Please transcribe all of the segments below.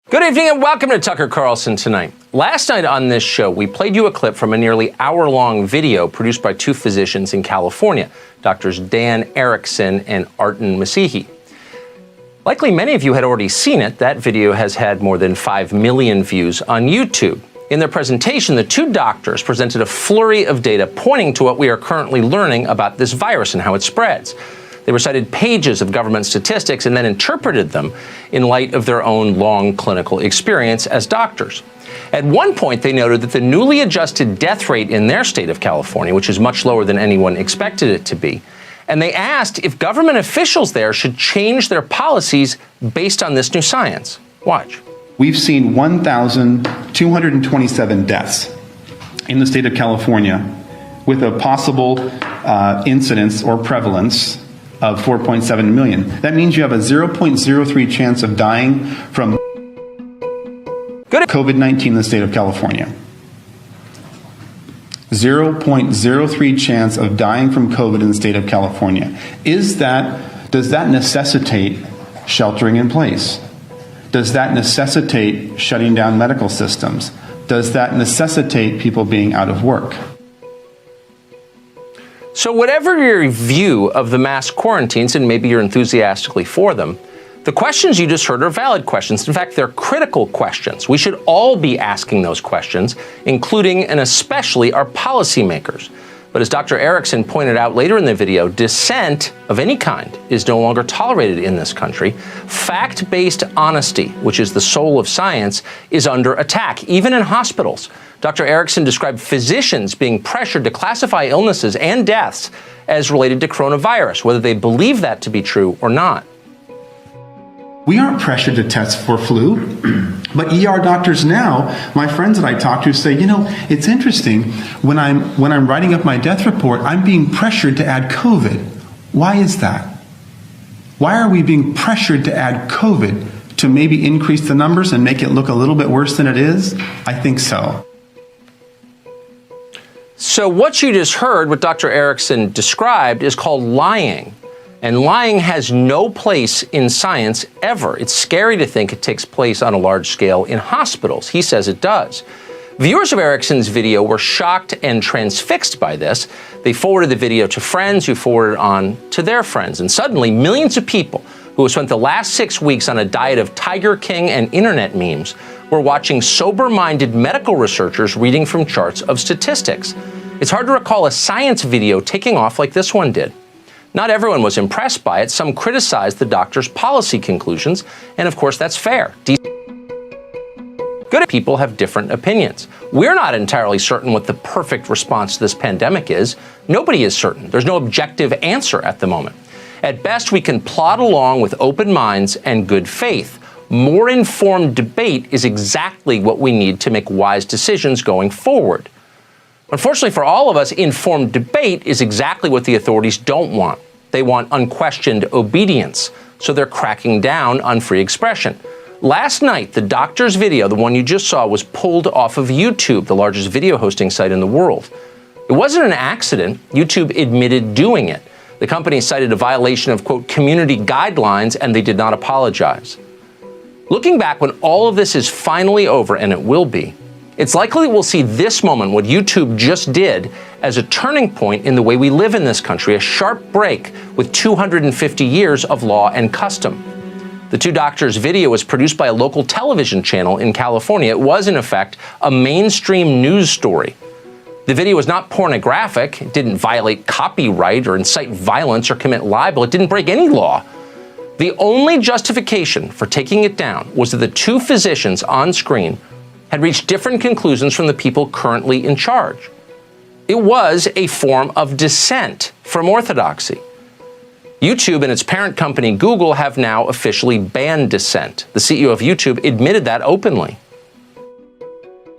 Good evening and welcome to Tucker Carlson Tonight. Last night on this show, we played you a clip from a nearly hour-long video produced by two physicians in California, Drs. Dan Erickson and Artin Masihi. Likely many of you had already seen it. That video has had more than 5 million views on YouTube. In their presentation, the two doctors presented a flurry of data pointing to what we are currently learning about this virus and how it spreads. They recited pages of government statistics and then interpreted them in light of their own long clinical experience as doctors. At one point, they noted that the newly adjusted death rate in their state of California, which is much lower than anyone expected it to be, and they asked if government officials there should change their policies based on this new science. Watch. We've seen 1,227 deaths in the state of California with a possible incidence or prevalence of 4.7 million. That means you have a 0.03 chance of dying from COVID-19 in the state of California. 0.03 chance of dying from COVID in the state of California. Does that necessitate sheltering in place? Does that necessitate shutting down medical systems? Does that necessitate people being out of work? So whatever your view of the mass quarantines, and maybe you're enthusiastically for them, the questions you just heard are valid questions. In fact, they're critical questions. We should all be asking those questions, including and especially our policymakers. But as Dr. Erickson pointed out later in the video, dissent of any kind is no longer tolerated in this country. Fact-based honesty, which is the soul of science, is under attack, even in hospitals. Dr. Erickson described physicians being pressured to classify illnesses and deaths as related to coronavirus, whether they believe that to be true or not. We aren't pressured to test for flu, but ER doctors now, my friends that I talk to say, it's interesting, when I'm writing up my death report, I'm being pressured to add COVID. Why is that? Why are we being pressured to add COVID to maybe increase the numbers and make it look a little bit worse than it is? I think so. So what you just heard, what Dr. Erickson described, is called lying. And lying has no place in science ever. It's scary to think it takes place on a large scale in hospitals. He says it does. Viewers of Erickson's video were shocked and transfixed by this. They forwarded the video to friends who forwarded it on to their friends. And suddenly, millions of people who have spent the last 6 weeks on a diet of Tiger King and internet memes were watching sober-minded medical researchers reading from charts of statistics. It's hard to recall a science video taking off like this one did. Not everyone was impressed by it. Some criticized the doctor's policy conclusions, and of course that's fair. Good people have different opinions. We're not entirely certain what the perfect response to this pandemic is. Nobody is certain. There's no objective answer at the moment. At best, we can plod along with open minds and good faith. More informed debate is exactly what we need to make wise decisions going forward. Unfortunately for all of us, informed debate is exactly what the authorities don't want. They want unquestioned obedience, so they're cracking down on free expression. Last night, the doctor's video, the one you just saw, was pulled off of YouTube, the largest video hosting site in the world. It wasn't an accident. YouTube admitted doing it. The company cited a violation of, quote, community guidelines, and they did not apologize. Looking back, when all of this is finally over, and it will be, it's likely that we'll see this moment, what YouTube just did, as a turning point in the way we live in this country, a sharp break with 250 years of law and custom. The two doctors' video was produced by a local television channel in California. It was, in effect, a mainstream news story. The video was not pornographic. It didn't violate copyright or incite violence or commit libel. It didn't break any law. The only justification for taking it down was that the two physicians on screen had reached different conclusions from the people currently in charge. It was a form of dissent from orthodoxy. YouTube and its parent company Google have now officially banned dissent. The CEO of YouTube admitted that openly.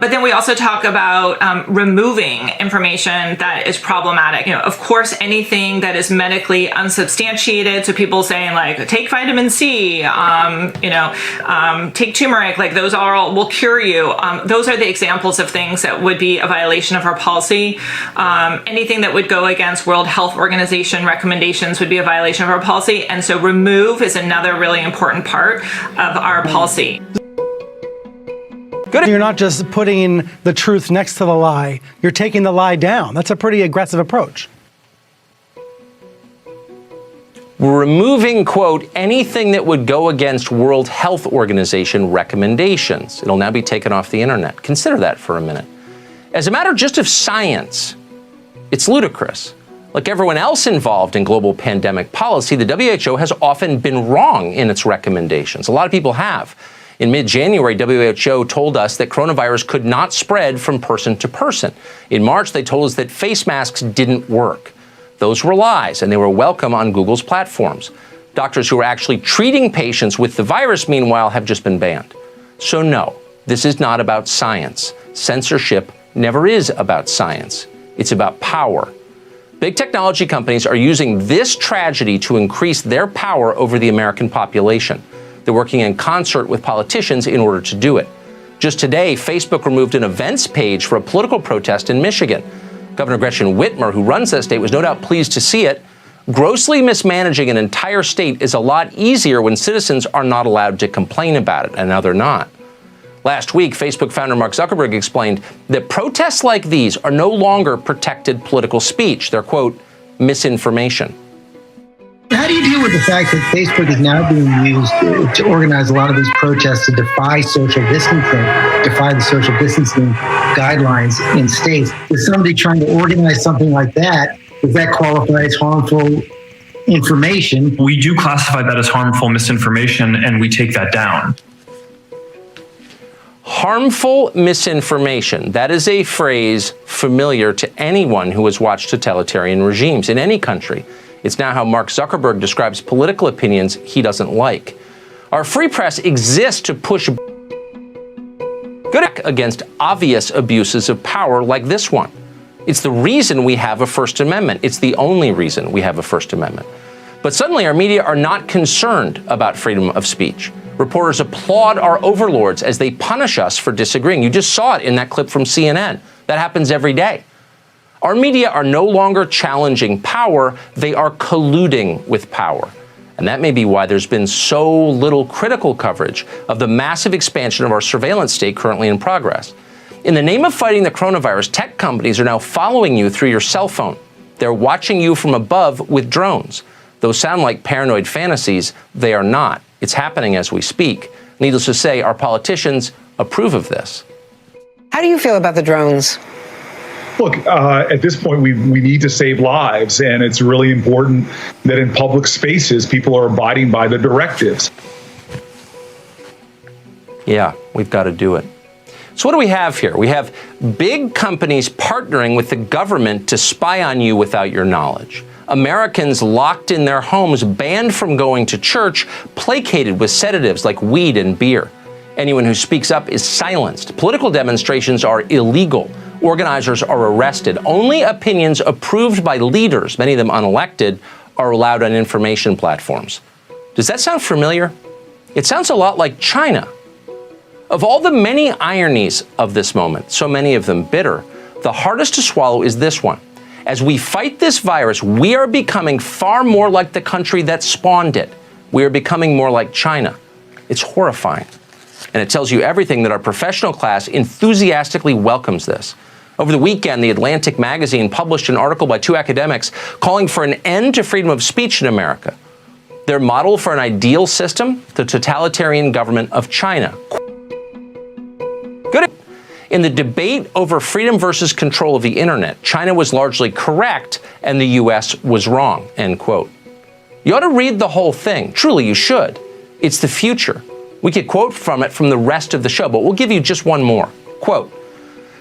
But then we also talk about removing information that is problematic. Of course, anything that is medically unsubstantiated. So people saying like, take vitamin C, take turmeric, like those all will cure you. Those are the examples of things that would be a violation of our policy. Anything that would go against World Health Organization recommendations would be a violation of our policy. And so remove is another really important part of our policy. Good. You're not just putting the truth next to the lie. You're taking the lie down. That's a pretty aggressive approach. We're removing, quote, anything that would go against World Health Organization recommendations. It'll now be taken off the internet. Consider that for a minute. As a matter just of science, it's ludicrous. Like everyone else involved in global pandemic policy, the WHO has often been wrong in its recommendations. A lot of people have. In mid-January, WHO told us that coronavirus could not spread from person to person. In March, they told us that face masks didn't work. Those were lies, and they were welcome on Google's platforms. Doctors who are actually treating patients with the virus, meanwhile, have just been banned. So no, this is not about science. Censorship never is about science. It's about power. Big technology companies are using this tragedy to increase their power over the American population. They're working in concert with politicians in order to do it. Just today, Facebook removed an events page for a political protest in Michigan. Governor Gretchen Whitmer, who runs that state, was no doubt pleased to see it. Grossly mismanaging an entire state is a lot easier when citizens are not allowed to complain about it, and now they're not. Last week, Facebook founder Mark Zuckerberg explained that protests like these are no longer protected political speech. They're, quote, misinformation. How do you deal with the fact that Facebook is now being used to organize a lot of these protests to defy social distancing, defy the social distancing guidelines in states? Is somebody trying to organize something like that, does that qualify as harmful information? We do classify that as harmful misinformation, and we take that down. Harmful misinformation. That is a phrase familiar to anyone who has watched totalitarian regimes in any country. It's now how Mark Zuckerberg describes political opinions he doesn't like. Our free press exists to push back against obvious abuses of power like this one. It's the reason we have a First Amendment. It's the only reason we have a First Amendment. But suddenly our media are not concerned about freedom of speech. Reporters applaud our overlords as they punish us for disagreeing. You just saw it in that clip from CNN. That happens every day. Our media are no longer challenging power, they are colluding with power. And that may be why there's been so little critical coverage of the massive expansion of our surveillance state currently in progress. In the name of fighting the coronavirus, tech companies are now following you through your cell phone. They're watching you from above with drones. Those sound like paranoid fantasies. They are not. It's happening as we speak. Needless to say, our politicians approve of this. How do you feel about the drones? Look, at this point, we need to save lives, and it's really important that in public spaces, people are abiding by the directives. Yeah, we've got to do it. So what do we have here? We have big companies partnering with the government to spy on you without your knowledge. Americans locked in their homes, banned from going to church, placated with sedatives like weed and beer. Anyone who speaks up is silenced. Political demonstrations are illegal. Organizers are arrested. Only opinions approved by leaders, many of them unelected, are allowed on information platforms. Does that sound familiar? It sounds a lot like China. Of all the many ironies of this moment, so many of them bitter, the hardest to swallow is this one. As we fight this virus, we are becoming far more like the country that spawned it. We are becoming more like China. It's horrifying. And it tells you everything that our professional class enthusiastically welcomes this. Over the weekend, The Atlantic magazine published an article by two academics calling for an end to freedom of speech in America. Their model for an ideal system, the totalitarian government of China. Good. In the debate over freedom versus control of the internet, China was largely correct and the U.S. was wrong, end quote. You ought to read the whole thing. Truly, you should. It's the future. We could quote from it from the rest of the show, but we'll give you just one more. Quote,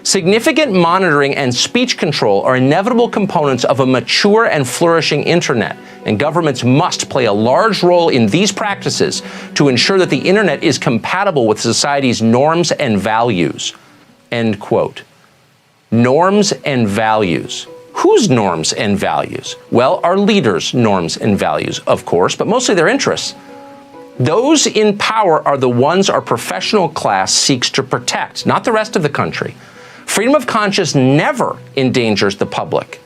significant monitoring and speech control are inevitable components of a mature and flourishing internet, and governments must play a large role in these practices to ensure that the internet is compatible with society's norms and values. End quote. Norms and values. Whose norms and values? Well, our leaders' norms and values, of course, but mostly their interests. Those in power are the ones our professional class seeks to protect, not the rest of the country. Freedom of conscience never endangers the public.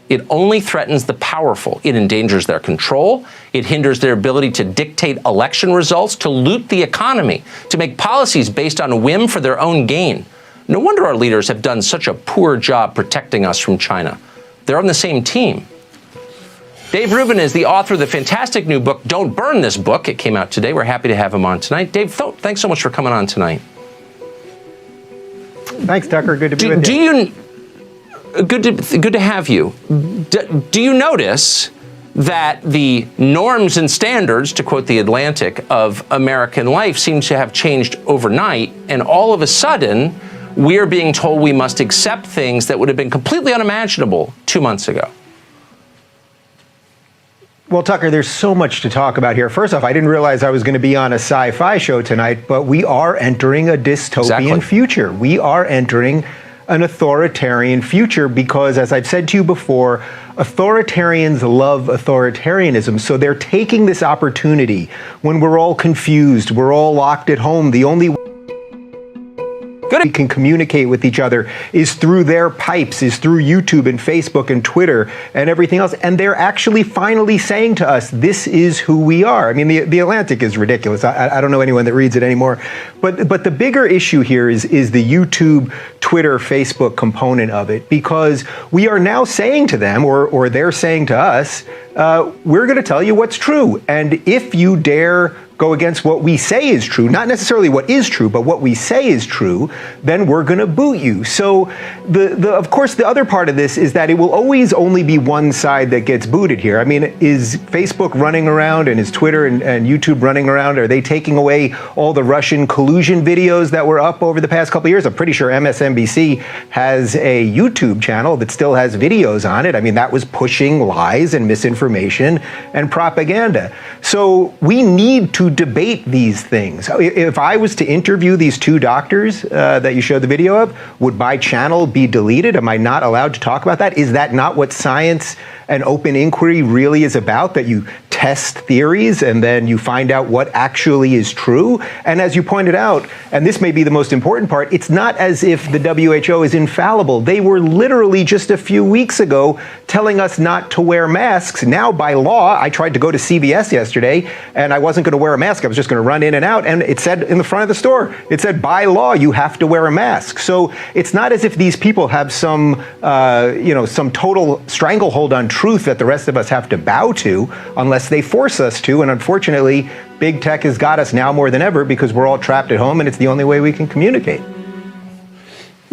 It only threatens the powerful. It endangers their control. It hinders their ability to dictate election results, to loot the economy, to make policies based on whim for their own gain. No wonder our leaders have done such a poor job protecting us from China. They're on the same team. Dave Rubin is the author of the fantastic new book, Don't Burn This Book. It came out today. We're happy to have him on tonight. Dave, thanks so much for coming on tonight. Thanks, Tucker. Good to be with you. Good to have you. Do you notice that the norms and standards, to quote The Atlantic, of American life seem to have changed overnight, and all of a sudden, we are being told we must accept things that would have been completely unimaginable 2 months ago? Well, Tucker, there's so much to talk about here. First off, I didn't realize I was going to be on a sci-fi show tonight, but we are entering a dystopian future. We are entering an authoritarian future because, as I've said to you before, authoritarians love authoritarianism. So they're taking this opportunity when we're all confused, we're all locked at home. The only way we can communicate with each other is through their pipes, is through YouTube and Facebook and Twitter and everything else. And they're actually finally saying to us, this is who we are. I mean, the Atlantic is ridiculous. I don't know anyone that reads it anymore. But the bigger issue here is the YouTube, Twitter, Facebook component of it, because we are now saying to them, or they're saying to us, we're going to tell you what's true. And if you dare go against what we say is true, not necessarily what is true, but what we say is true, then we're going to boot you. So, of course, the other part of this is that it will always only be one side that gets booted here. I mean, is Facebook running around and is Twitter and YouTube running around? Are they taking away all the Russian collusion videos that were up over the past couple of years? I'm pretty sure MSNBC has a YouTube channel that still has videos on it. I mean, that was pushing lies and misinformation and propaganda. So we need to debate these things. If I was to interview these two doctors that you showed the video of, would my channel be deleted? Am I not allowed to talk about that? Is that not what science and open inquiry really is about, that you test theories and then you find out what actually is true? And as you pointed out, and this may be the most important part, it's not as if the WHO is infallible. They were literally just a few weeks ago telling us not to wear masks. Now, by law, I tried to go to CVS yesterday and I wasn't going to wear a mask. I was just going to run in and out. And it said in the front of the store, it said, by law, you have to wear a mask. So it's not as if these people have some total stranglehold on truth that the rest of us have to bow to unless they force us to. And unfortunately, big tech has got us now more than ever because we're all trapped at home and it's the only way we can communicate.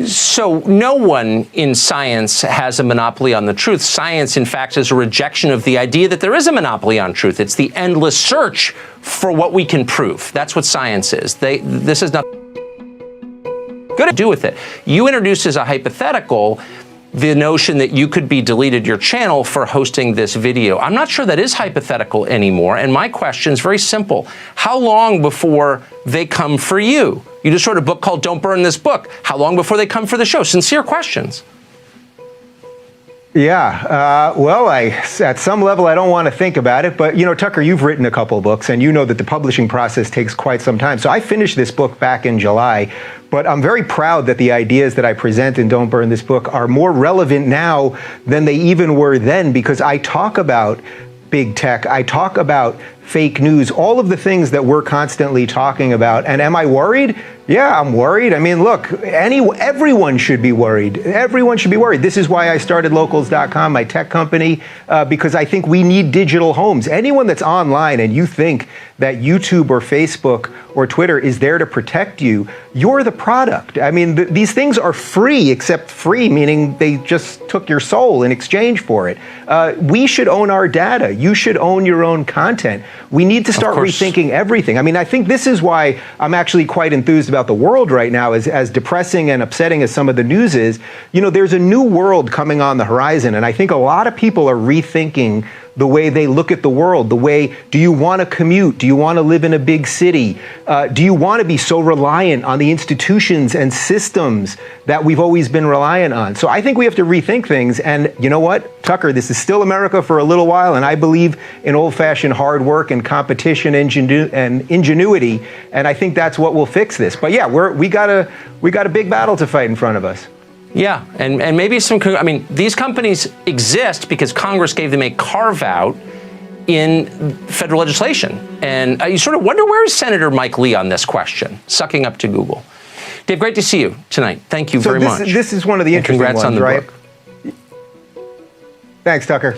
So no one in science has a monopoly on the truth. Science, in fact, is a rejection of the idea that there is a monopoly on truth. It's the endless search for what we can prove. That's what science is. This has nothing good to do with it. You introduced as a hypothetical the notion that you could be deleted your channel for hosting this video. I'm not sure that is hypothetical anymore. And my question is very simple. How long before they come for you? You just wrote a book called Don't Burn This Book. How long before they come for the show? Sincere questions. Yeah, at some level, I don't want to think about it. But, Tucker, you've written a couple of books, and you know that the publishing process takes quite some time. So I finished this book back in July. But I'm very proud that the ideas that I present in Don't Burn This Book are more relevant now than they even were then, because I talk about big tech, I talk about fake news, all of the things that we're constantly talking about. And am I worried? Yeah, I'm worried. I mean, look, everyone should be worried. Everyone should be worried. This is why I started Locals.com, my tech company, because I think we need digital homes. Anyone that's online and you think that YouTube or Facebook or Twitter is there to protect you, you're the product. I mean, these things are free, except free, meaning they just took your soul in exchange for it. We should own our data. You should own your own content. We need to start rethinking everything. I mean, I think this is why I'm actually quite enthused about the world right now, as depressing and upsetting as some of the news is. There's a new world coming on the horizon, and I think a lot of people are rethinking the way they look at the world, the way, do you want to commute? Do you want to live in a big city? Do you want to be so reliant on the institutions and systems that we've always been reliant on? So I think we have to rethink things. And you know what, Tucker, this is still America for a little while, and I believe in old-fashioned hard work and competition and ingenuity, and I think that's what will fix this. But yeah, we got a big battle to fight in front of us. Yeah, and maybe I mean, these companies exist because Congress gave them a carve-out in federal legislation. And you sort of wonder, where is Senator Mike Lee on this question, sucking up to Google? Dave, great to see you tonight. Thank you very much. This is one of the interesting congrats ones, on the right? book. Thanks, Tucker.